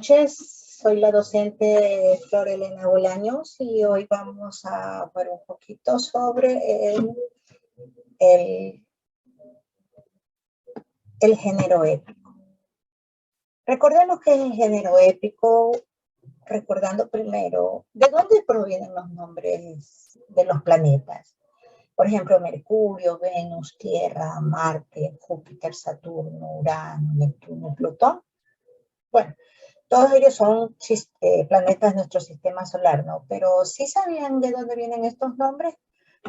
noches, soy la docente Flor Elena Bolaños y hoy vamos a hablar un poquito sobre el, el género épico. Recordemos que el género épico, recordando primero, ¿de dónde provienen los nombres de los planetas? Por ejemplo, Mercurio, Venus, Tierra, Marte, Júpiter, Saturno, Urano, Neptuno y Plutón. Bueno, todos ellos son planetas de nuestro sistema solar, ¿no? Pero ¿sí sabían de dónde vienen estos nombres?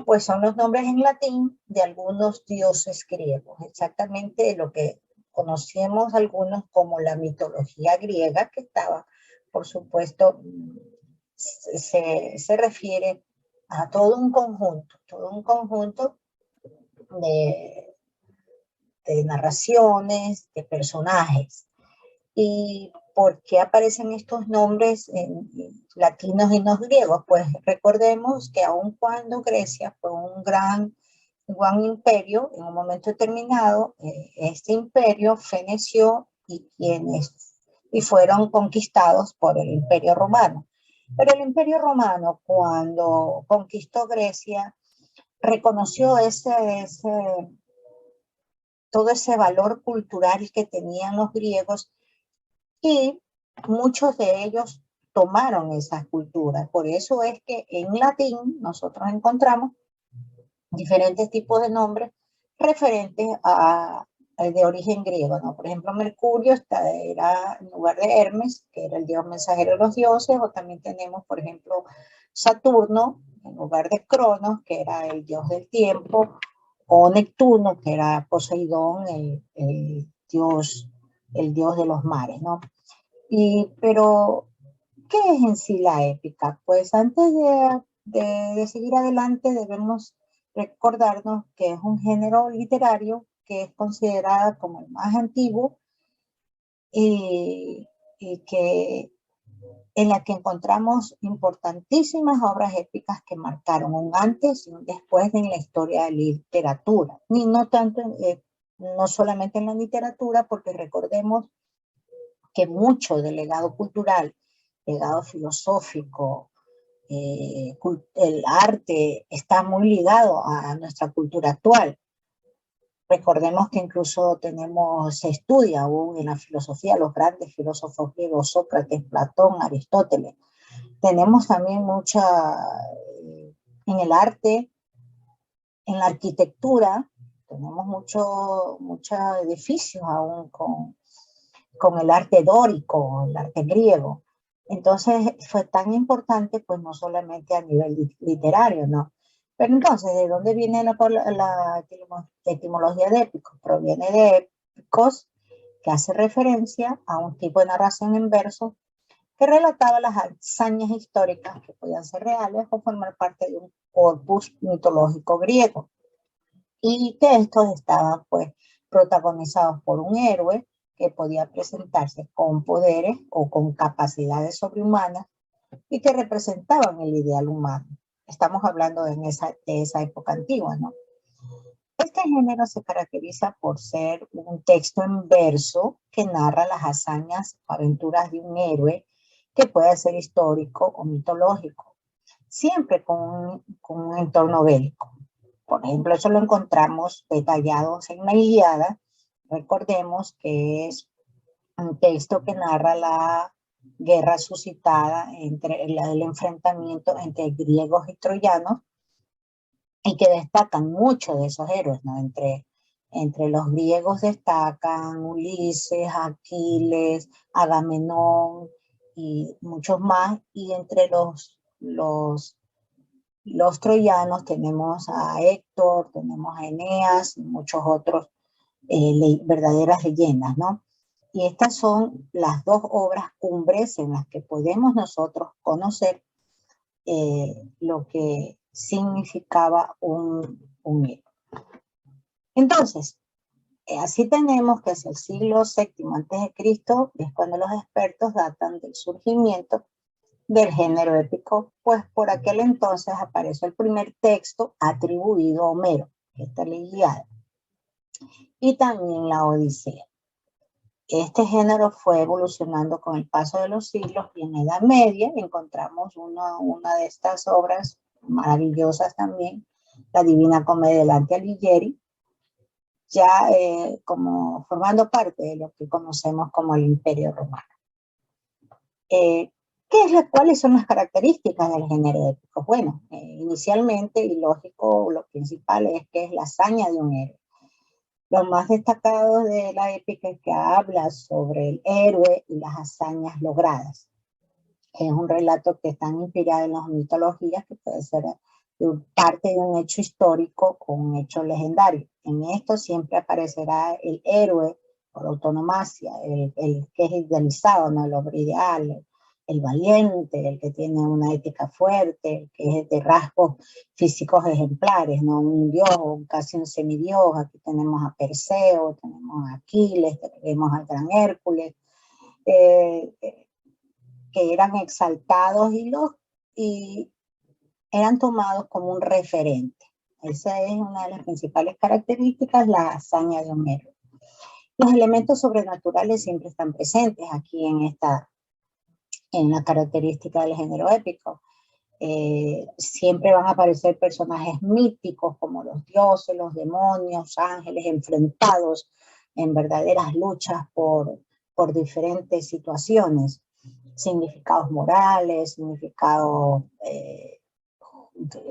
Pues son los nombres en latín de algunos dioses griegos, exactamente lo que conocemos algunos como la mitología griega, que estaba, por supuesto, se refiere a todo un conjunto de narraciones, de personajes. ¿Y por qué aparecen estos nombres latinos y no griegos? Pues recordemos que aun cuando Grecia fue un gran imperio, en un momento determinado, este imperio feneció y fueron conquistados por el Imperio Romano. Pero el Imperio Romano, cuando conquistó Grecia, reconoció todo ese valor cultural que tenían los griegos y muchos de ellos tomaron esas culturas. Por eso es que en latín nosotros encontramos diferentes tipos de nombres referentes de origen griego, ¿no? Por ejemplo, Mercurio era en lugar de Hermes, que era el dios mensajero de los dioses, o también tenemos, por ejemplo, Saturno, en lugar de Cronos, que era el dios del tiempo, o Neptuno, que era Poseidón, el dios de los mares, ¿no? Pero, ¿qué es en sí la épica? Pues antes de seguir adelante debemos recordarnos que es un género literario que es considerado como el más antiguo y que en la que encontramos importantísimas obras épicas que marcaron un antes y un después en la historia de la literatura. Ni no tanto, no solamente en la literatura, porque recordemos que mucho del legado cultural, legado filosófico, el arte está muy ligado a nuestra cultura actual. Recordemos que incluso se estudia aún en la filosofía los grandes filósofos griegos, Sócrates, Platón, Aristóteles. Tenemos también en el arte, en la arquitectura, tenemos muchos edificios aún con el arte dórico, el arte griego. Entonces fue tan importante, pues no solamente a nivel literario, ¿no? Pero entonces, ¿de dónde viene la etimología de épicos? Proviene de épicos, que hace referencia a un tipo de narración en verso que relataba las hazañas históricas que podían ser reales o formar parte de un corpus mitológico griego. Y que estos estaban, pues, protagonizados por un héroe que podía presentarse con poderes o con capacidades sobrehumanas y que representaban el ideal humano. Estamos hablando de esa época antigua, ¿no? Este género se caracteriza por ser un texto en verso que narra las hazañas o aventuras de un héroe que puede ser histórico o mitológico, siempre con un entorno bélico. Por ejemplo, eso lo encontramos detallados en la Ilíada. Recordemos que es un texto que narra la guerra suscitada el enfrentamiento entre griegos y troyanos y que destacan muchos de esos héroes, ¿no? Entre los griegos destacan Ulises, Aquiles, Agamenón y muchos más, y entre los troyanos tenemos a Héctor, tenemos a Eneas y muchos otros verdaderas leyendas, ¿no? Y estas son las dos obras cumbres en las que podemos nosotros conocer lo que significaba un héroe. Entonces, así tenemos que hacia el siglo VII a.C. es cuando los expertos datan del surgimiento del género épico, pues por aquel entonces apareció el primer texto atribuido a Homero, esta es la Ilíada, y también la Odisea. Este género fue evolucionando con el paso de los siglos y en la Edad Media encontramos una de estas obras maravillosas también, la Divina Comedia de Dante Alighieri, ya como formando parte de lo que conocemos como el Imperio Romano. ¿Cuáles son las características del género épico? Bueno, inicialmente y lógico, lo principal es que es la hazaña de un héroe. Lo más destacado de la épica es que habla sobre el héroe y las hazañas logradas. Es un relato que está inspirado en las mitologías, que puede ser parte de un hecho histórico o un hecho legendario. En esto siempre aparecerá el héroe por autonomacia, el que es idealizado, ¿no? El hombre ideal, el valiente, el que tiene una ética fuerte, el que es de rasgos físicos ejemplares, ¿no? Un dios, casi un semidios. Aquí tenemos a Perseo, tenemos a Aquiles, tenemos al gran Hércules, que eran exaltados y eran tomados como un referente. Esa es una de las principales características, la hazaña de un héroe. Los elementos sobrenaturales siempre están presentes aquí en la característica del género épico. Siempre van a aparecer personajes míticos como los dioses, los demonios, ángeles enfrentados en verdaderas luchas por diferentes situaciones, significados morales, significados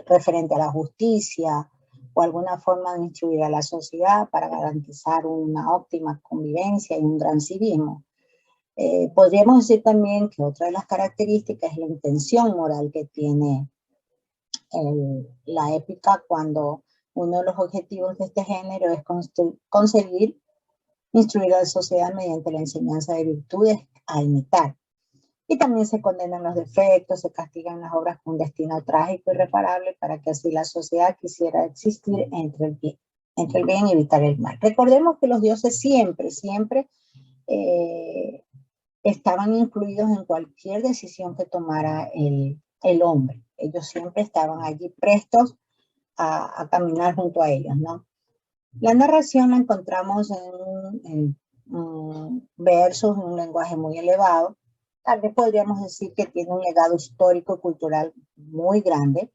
referente a la justicia o alguna forma de instruir a la sociedad para garantizar una óptima convivencia y un gran civismo. Podríamos decir también que otra de las características es la intención moral que tiene la épica, cuando uno de los objetivos de este género es conseguir instruir a la sociedad mediante la enseñanza de virtudes a imitar. Y también se condenan los defectos, se castigan las obras con un destino trágico y irreparable para que así la sociedad quisiera existir entre el bien y evitar el mal. Recordemos que los dioses siempre estaban incluidos en cualquier decisión que tomara el hombre. Ellos siempre estaban allí prestos a caminar junto a ellos, ¿no? La narración la encontramos en versos, en un lenguaje muy elevado. Tal vez podríamos decir que tiene un legado histórico y cultural muy grande,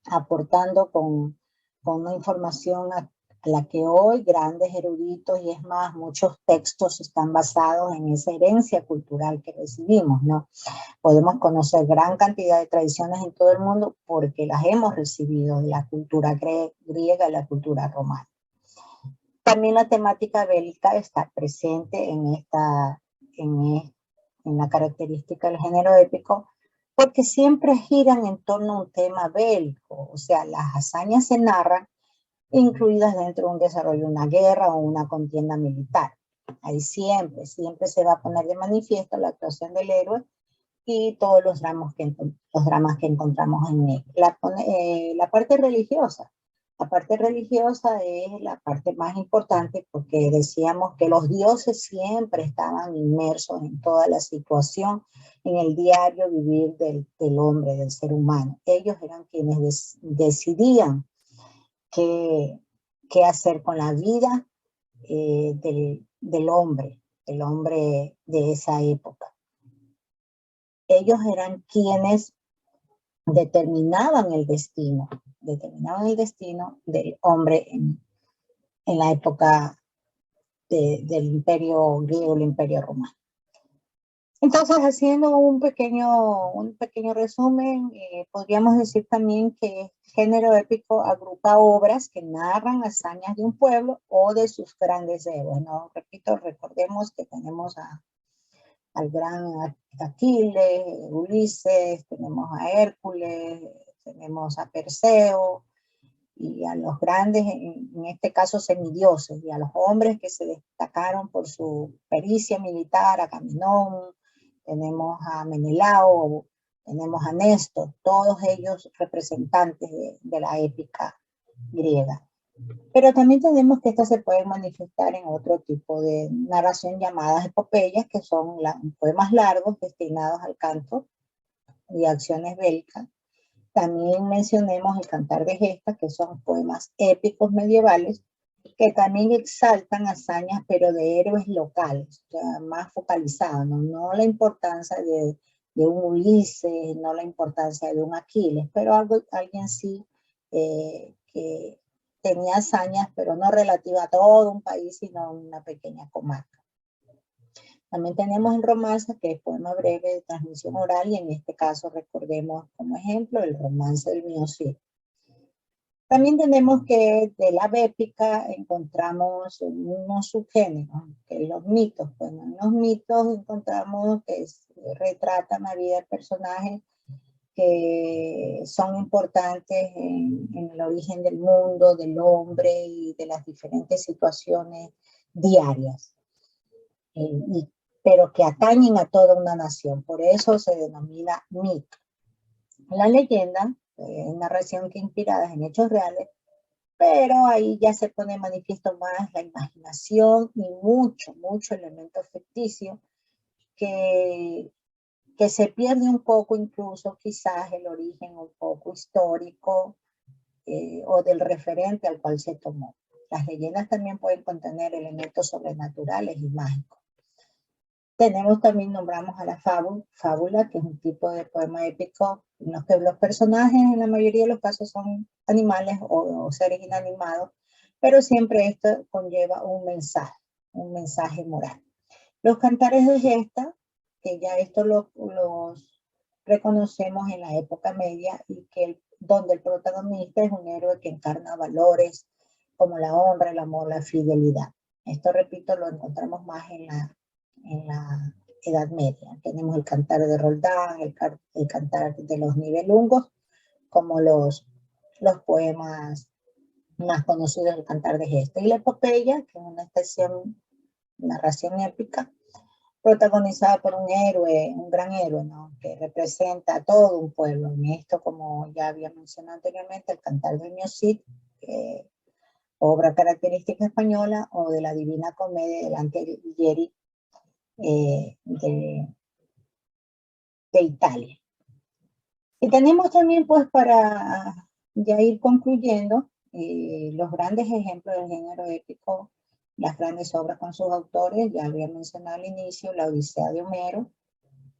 aportando con una información a la que hoy grandes eruditos, y es más, muchos textos están basados en esa herencia cultural que recibimos, ¿no? Podemos conocer gran cantidad de tradiciones en todo el mundo porque las hemos recibido de la cultura griega y la cultura romana. También la temática bélica está presente en la característica del género épico, porque siempre giran en torno a un tema bélico. O sea, las hazañas se narran incluidas dentro de un desarrollo de una guerra o una contienda militar. Ahí siempre se va a poner de manifiesto la actuación del héroe y todos los dramas que encontramos en él. La parte religiosa. La parte religiosa es la parte más importante, porque decíamos que los dioses siempre estaban inmersos en toda la situación, en el diario vivir del hombre, del ser humano. Ellos eran quienes decidían qué hacer con la vida del hombre de esa época. Ellos eran quienes determinaban el destino del hombre en la época del Imperio griego, el Imperio romano. Entonces, haciendo un pequeño resumen, podríamos decir también que el género épico agrupa obras que narran hazañas de un pueblo o de sus grandes héroes, ¿no? Repito, recordemos que tenemos al gran Aquiles, Ulises, tenemos a Hércules, tenemos a Perseo, y a los grandes, en este caso semidioses, y a los hombres que se destacaron por su pericia militar, a Agamenón, tenemos a Menelao, tenemos a Néstor, todos ellos representantes de la épica griega. Pero también tenemos que estas se pueden manifestar en otro tipo de narración llamadas epopeyas, que son poemas largos destinados al canto y acciones bélicas. También mencionemos el Cantar de Gestas, que son poemas épicos medievales que también exaltan hazañas, pero de héroes locales, o sea, más focalizados, ¿no? No la importancia de un Ulises, no la importancia de un Aquiles, pero alguien sí que tenía hazañas, pero no relativa a todo un país, sino a una pequeña comarca. También tenemos el romance, que es poema breve de transmisión oral, y en este caso recordemos como ejemplo el romance del Mío Cid. También tenemos que de la épica encontramos unos subgéneros, que los mitos. Bueno, en los mitos encontramos que retratan la vida del personaje, que son importantes en el origen del mundo, del hombre y de las diferentes situaciones diarias, pero que atañen a toda una nación. Por eso se denomina mito. La leyenda es narración que inspirada en hechos reales, pero ahí ya se pone de manifiesto más la imaginación y mucho elemento ficticio que se pierde un poco, incluso quizás el origen un poco histórico o del referente al cual se tomó. Las leyendas también pueden contener elementos sobrenaturales y mágicos. Tenemos también, nombramos a la fábula, que es un tipo de poema épico en los que los personajes en la mayoría de los casos son animales o seres inanimados, pero siempre esto conlleva un mensaje moral. Los cantares de gesta, que ya esto los reconocemos en la época media, y que donde el protagonista es un héroe que encarna valores como la honra, el amor, la fidelidad. Esto, repito, lo encontramos más en la Edad Media. Tenemos el cantar de Roldán, el cantar de los Nibelungos, como los poemas más conocidos del cantar de gesta. Y la epopeya, que es una narración épica, protagonizada por un héroe, un gran héroe, ¿no? Que representa a todo un pueblo. En esto, como ya había mencionado anteriormente, el cantar del Mío Cid, obra característica española, o de la Divina Comedia de Dante Alighieri, de Italia. Y tenemos también, pues, para ya ir concluyendo, los grandes ejemplos del género épico, las grandes obras con sus autores. Ya había mencionado al inicio la Odisea de Homero,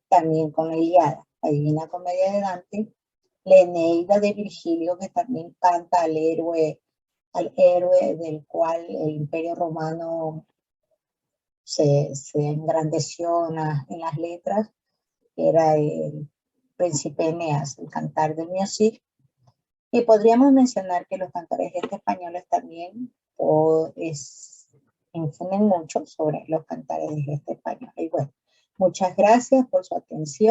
también con la Ilíada, la Divina Comedia de Dante, la Eneida de Virgilio, que también canta al héroe del cual el Imperio Romano se engrandeció en las letras, era el príncipe Eneas, el cantar del Mío Cid. Y podríamos mencionar que los cantares españoles también infunden mucho sobre los cantares de gesta españoles. Y bueno, muchas gracias por su atención.